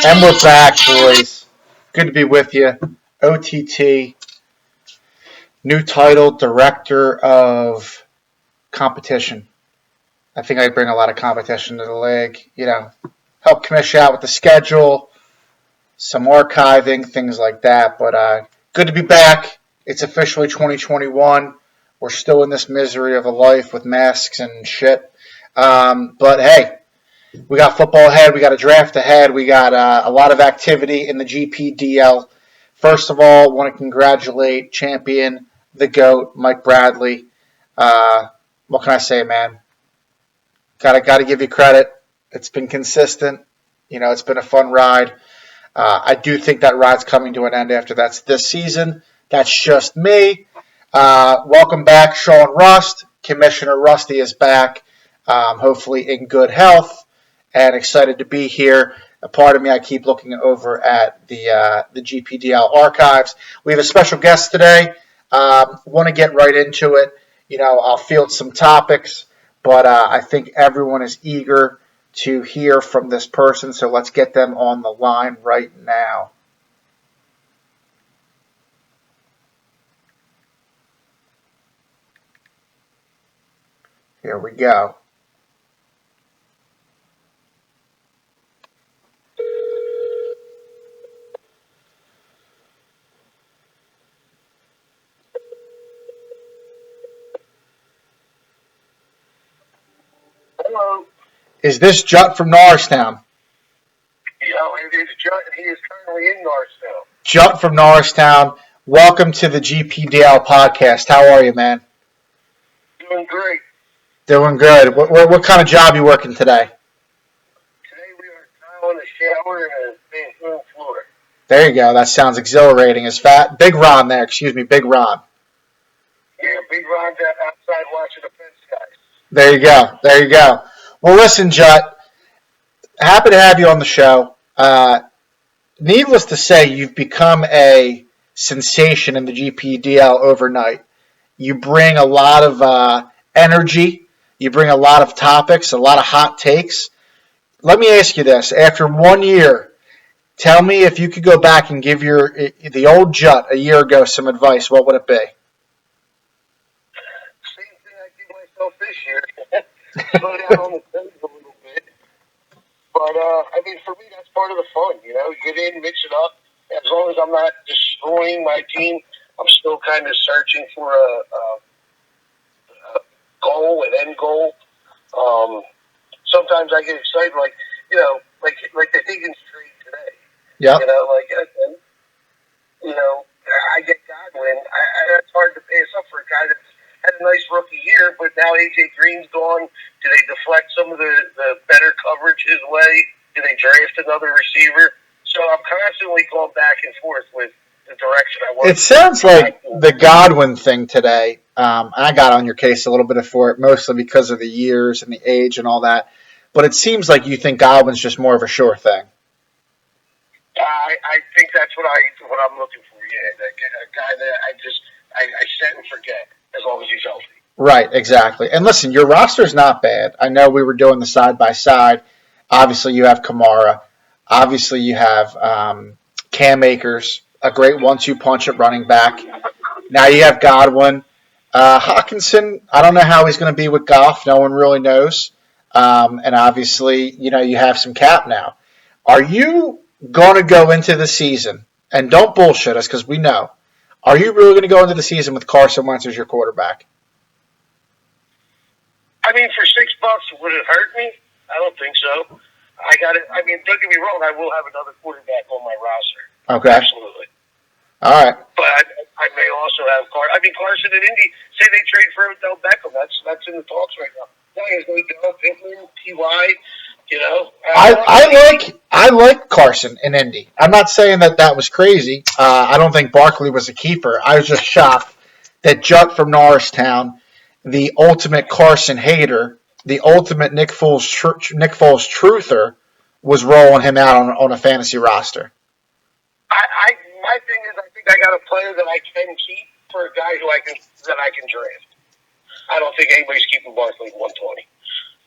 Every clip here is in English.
And we're back, boys. Good to be with you. OTT, new title, Director of Competition. I think I bring a lot of competition to the league. Help commission out with the schedule, some archiving, things like that. But good to be back. It's officially 2021. We're still in this misery of a life with masks and shit. But hey, we got football ahead. We got a draft ahead. We got a lot of activity in the GPDL. First of all, I want to congratulate champion, the GOAT, Mike Bradley. What can I say, man? Got to give you credit. It's been consistent. It's been a fun ride. I do think that ride's coming to an end after this season. That's just me. Welcome back, Sean Rust. Commissioner Rusty is back, hopefully in good health, and excited to be here. A part of me, I keep looking over at the GPDL archives. We have a special guest today. Want to get right into it. I'll field some topics, but I think everyone is eager to hear from this person, so let's get them on the line right now. Here we go. Hello. Is this Jut from Norristown? It is Jut, and he is currently in Norristown. Jut from Norristown, welcome to the GPDL podcast. How are you, man? Doing great. Doing good. What kind of job you working today? Today we are tiling a shower and a bathroom floor. There you go. That sounds exhilarating. Big Ron there. Excuse me, Big Ron. Yeah, Big Ron's outside watching the fence guys. There you go. Well, listen, Jut. Happy to have you on the show. Needless to say, you've become a sensation in the GPDL overnight. You bring a lot of energy. You bring a lot of topics, a lot of hot takes. Let me ask you this. After 1 year, tell me if you could go back and give the old Jut a year ago some advice, what would it be? Same thing I did myself this year. Slow down on the pace a little bit. But, for me, that's part of the fun, Get in, mix it up. As long as I'm not destroying my team, I'm still kind of searching for a goal, an end goal. Sometimes I get excited, like the Higgins trade today. Yeah. I get Godwin. It's hard to pass up for a guy that's had a nice rookie year, but now AJ Green's gone. Do they deflect some of the better coverage his way? Do they draft another receiver? So I'm constantly going back and forth with the direction I want. It sounds like the Godwin thing today. I got on your case a little bit for it, mostly because of the years and the age and all that. But it seems like you think Godwin's just more of a sure thing. I think that's what I'm looking for. Yeah, a guy that I set and forget as long as he's healthy. Right, exactly. And listen, your roster's not bad. I know we were doing the side by side. Obviously, you have Kamara. Obviously, you have Cam Akers, a great 1-2 punch at running back. Now you have Godwin. Hawkinson, I don't know how he's going to be with Goff. No one really knows. And obviously, you have some cap now. Are you going to go into the season, and don't bullshit us because we know, are you really going to go into the season with Carson Wentz as your quarterback? For $6, would it hurt me? I don't think so. Don't get me wrong, I will have another quarterback on my roster. Okay. Absolutely. All right. But I may also have Carson and Indy. Say they trade for Odell Beckham. That's in the talks right now. There's going to go Pittman, T.Y., I like Carson in Indy. I'm not saying that was crazy. I don't think Barkley was a keeper. I was just shocked that Jut from Norristown, the ultimate Carson hater, the ultimate Nick Foles truther, was rolling him out on a fantasy roster. My thing is, I think I got a player that I can keep for a guy that I can draft. I don't think anybody's keeping Barkley at 120.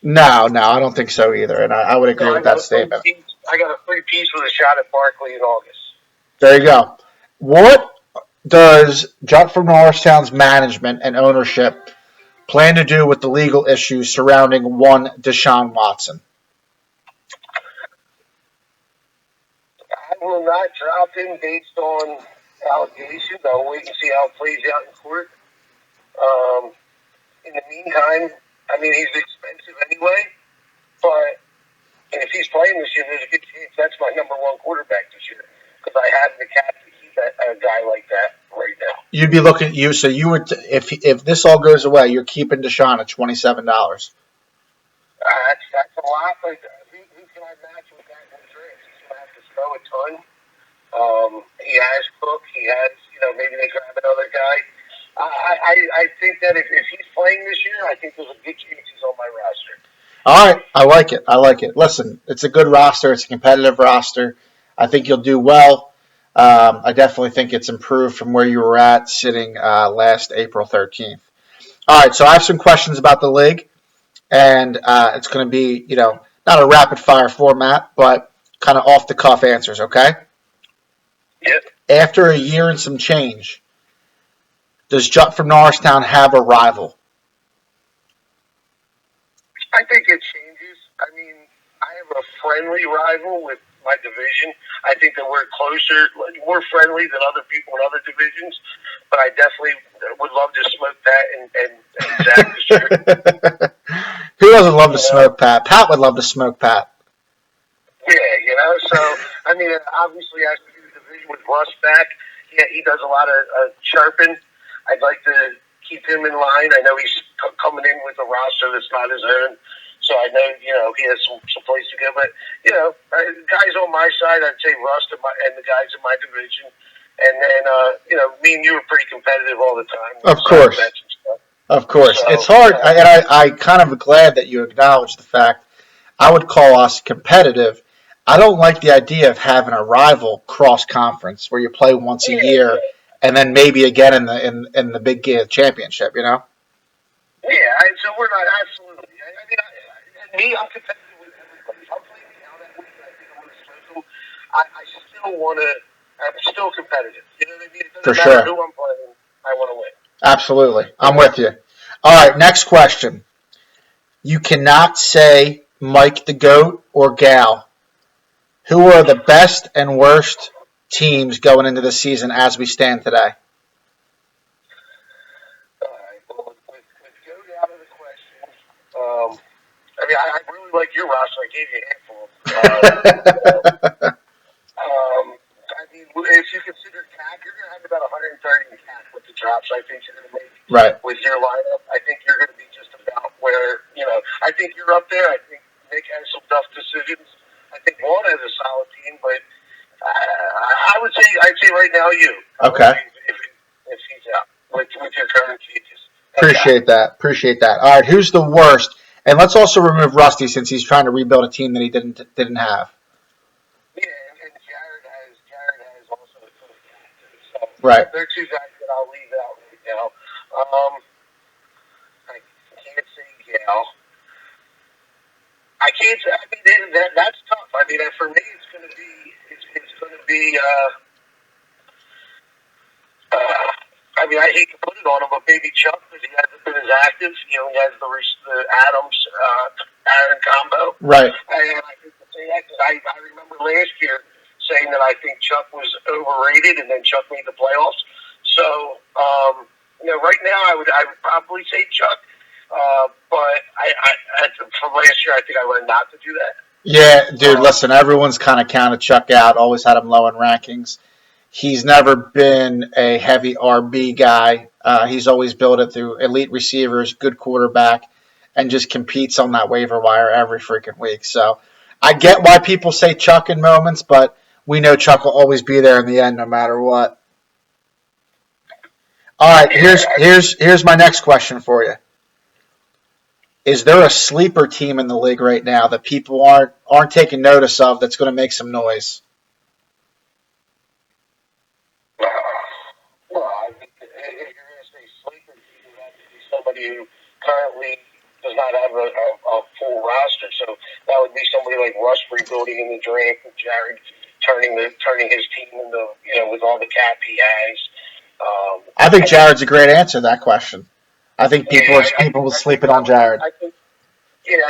No, I don't think so either, and I would agree with that statement. I got a free piece with a shot at Barkley in August. There you go. What does Judd from Norristown's management and ownership plan to do with the legal issues surrounding one Deshaun Watson? I will not drop him based on allegations. I'll wait and see how it plays out in court. In the meantime, I mean, he's expensive anyway, but if he's playing this year, there's a good chance that's my number one quarterback this year because I have the cap to keep a guy like that right now. You'd be looking at you, so you would if this all goes away, you're keeping Deshaun at $27. That's a lot, but who can I match with that in the draft? He's going to have to throw a ton. He has Cook. He has, maybe they grab another guy. I think that if he's playing this year, I think there's a good chance he's on my roster. All right, I like it. I like it. Listen, it's a good roster. It's a competitive roster. I think you'll do well. I definitely think it's improved from where you were at sitting last April 13th. All right, so I have some questions about the league, and it's going to be, not a rapid fire format, but kind of off the cuff answers, okay? Yep. After a year and some change, does Judd from Norristown have a rival? I think it changes. I mean, I have a friendly rival with my division. I think that we're closer, more friendly than other people in other divisions. But I definitely would love to smoke Pat and Zach this year. Who doesn't love to smoke Pat? Pat would love to smoke Pat. Yeah, so, I mean, obviously I have to do the division with Russ back. He does a lot of chirping. I'd like to keep him in line. I know he's coming in with a roster that's not his own. So I know, he has some place to go. But, guys on my side, I'd say Russ and the guys in my division. And then, me and you are pretty competitive all the time. Of course. Of course. So, it's hard. And I kind of glad that you acknowledge the fact I would call us competitive. I don't like the idea of having a rival cross conference where you play once a year and then maybe again in the big championship, Yeah, so we're not absolutely. I mean, I'm competitive with everybody. If I'm playing now that week, I think I'm going to schedule. I'm still competitive. You know what I mean? It doesn't matter who I'm playing. I want to win. Absolutely. I'm with you. All right, next question. You cannot say Mike the GOAT or Gal. Who are the best and worst teams going into the season as we stand today? Well, with GOAT out of the question, I really like your roster. I gave you a handful. If you consider CAC, you're going to have about 130 in CAC with the drops I think you're going to make with your lineup. I think you're going to be just about where, I think you're up there. I think Nick has some tough decisions. I think Juan has a solid team, but I'd say right now you. Okay. If he's out with your current changes. Appreciate that. All right, who's the worst? And let's also remove Rusty since he's trying to rebuild a team that he didn't have. Yeah, and Jared has also a tough team too. So right. They're two guys that I'll leave out right now. I can't say Gal. I can't say. That's tough. For me, it's going to be. I hate to put it on him, but maybe Chuck, because he hasn't been as active. He has the Adams Aaron combo. Right. And I hate to say that because I remember last year saying that I think Chuck was overrated, and then Chuck made the playoffs. So, right now I would probably say Chuck. But from last year, I think I learned not to do that. Yeah, dude, listen, everyone's kind of counted Chuck out, always had him low in rankings. He's never been a heavy RB guy. He's always built it through elite receivers, good quarterback, and just competes on that waiver wire every freaking week. So I get why people say Chuck in moments, but we know Chuck will always be there in the end no matter what. All right, here's my next question for you. Is there a sleeper team in the league right now that people aren't taking notice of that's going to make some noise? Well, if you're going to say sleeper team, it has to be somebody who currently the does not have a full roster. So that would be somebody like Russ rebuilding in the draft, and Jared turning his team into, with all the cap he has. I think Jared's a great answer to that question. I think people are sleeping on Jared. I think he has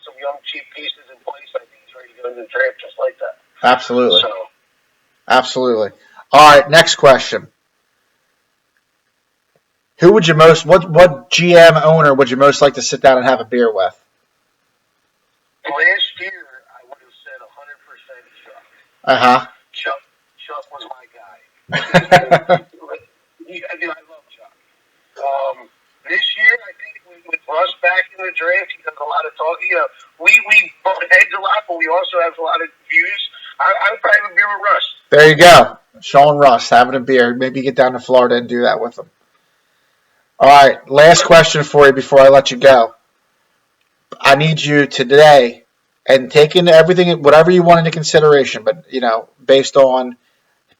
some young cheap pieces in place. I think he's ready to go into the draft just like that. Absolutely. So. Absolutely. All right, next question. Who would you what GM owner would you most like to sit down and have a beer with? Last year, I would have said 100% Chuck. Uh-huh. Chuck was my guy. I love Chuck. This year, I think with Russ back in the draft, he does a lot of talking. We butt heads a lot, but we also have a lot of views. I would probably have a beer with Russ. There you go. Sean Russ having a beer. Maybe get down to Florida and do that with him. All right, last question for you before I let you go. I need you today, and take into everything, whatever you want into consideration, but, based on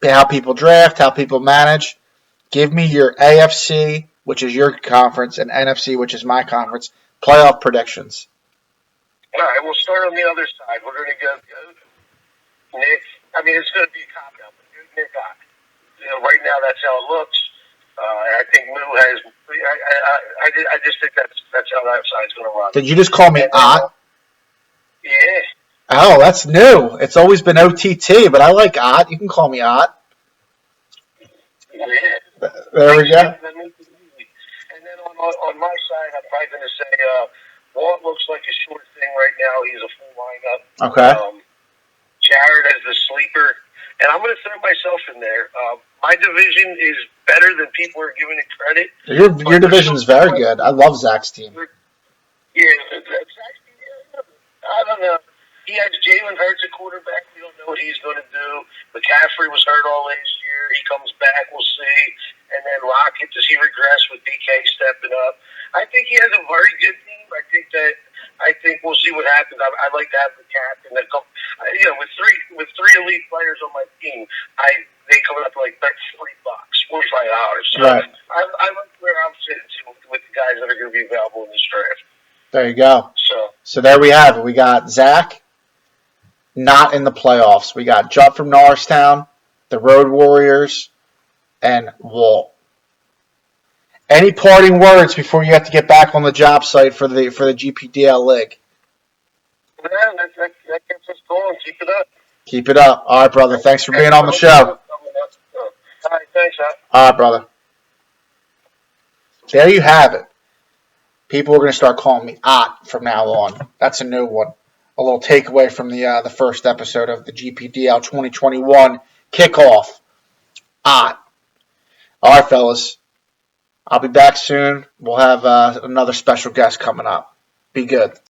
how people draft, how people manage, give me your AFC, which is your conference, and NFC, which is my conference, playoff predictions. All right, we'll start on the other side. We're going to go Nick. I mean, it's going to be a cop-out, but Nick Ott. Right now that's how it looks. I think Lou has. I just think that's how that side's going to run. Did you just call me Ott? Yeah. Oh, that's new. It's always been OTT, but I like Ott. You can call me Ott. Yeah. There we go. And then on my side, I'm probably going to say Walt looks like a sure thing right now. He's a full lineup. Okay. Jared as the sleeper. And I'm going to throw myself in there. My division is better than people are giving it credit. Your division is very good. I love Zach's team. Yeah, Zach's team. I don't know. He has Jalen Hurts at quarterback. We don't know what he's going to do. McCaffrey was hurt all last year. He comes back. We'll see. And then Lockett, does he regress with DK stepping up? I think he has a very good team. I think we'll see what happens. I like to have the captain. With three elite players on my team, they come up to like $40, $45. So right. I like where I'm sitting with the guys that are going to be available in this draft. There you go. So there we have it. We got Zach not in the playoffs. We got Judd from Norristown, the Road Warriors, and Walt. Any parting words before you have to get back on the job site for the GPDL league? Yeah, that gets us going. Keep it up. Keep it up. All right, brother. Thanks for being on the show. All right, thanks, Al. All right, brother. There you have it. People are going to start calling me Ott from now on. That's a new one. A little takeaway from the first episode of the GPDL 2021 Kickoff. Ott. All right, fellas. I'll be back soon. We'll have another special guest coming up. Be good.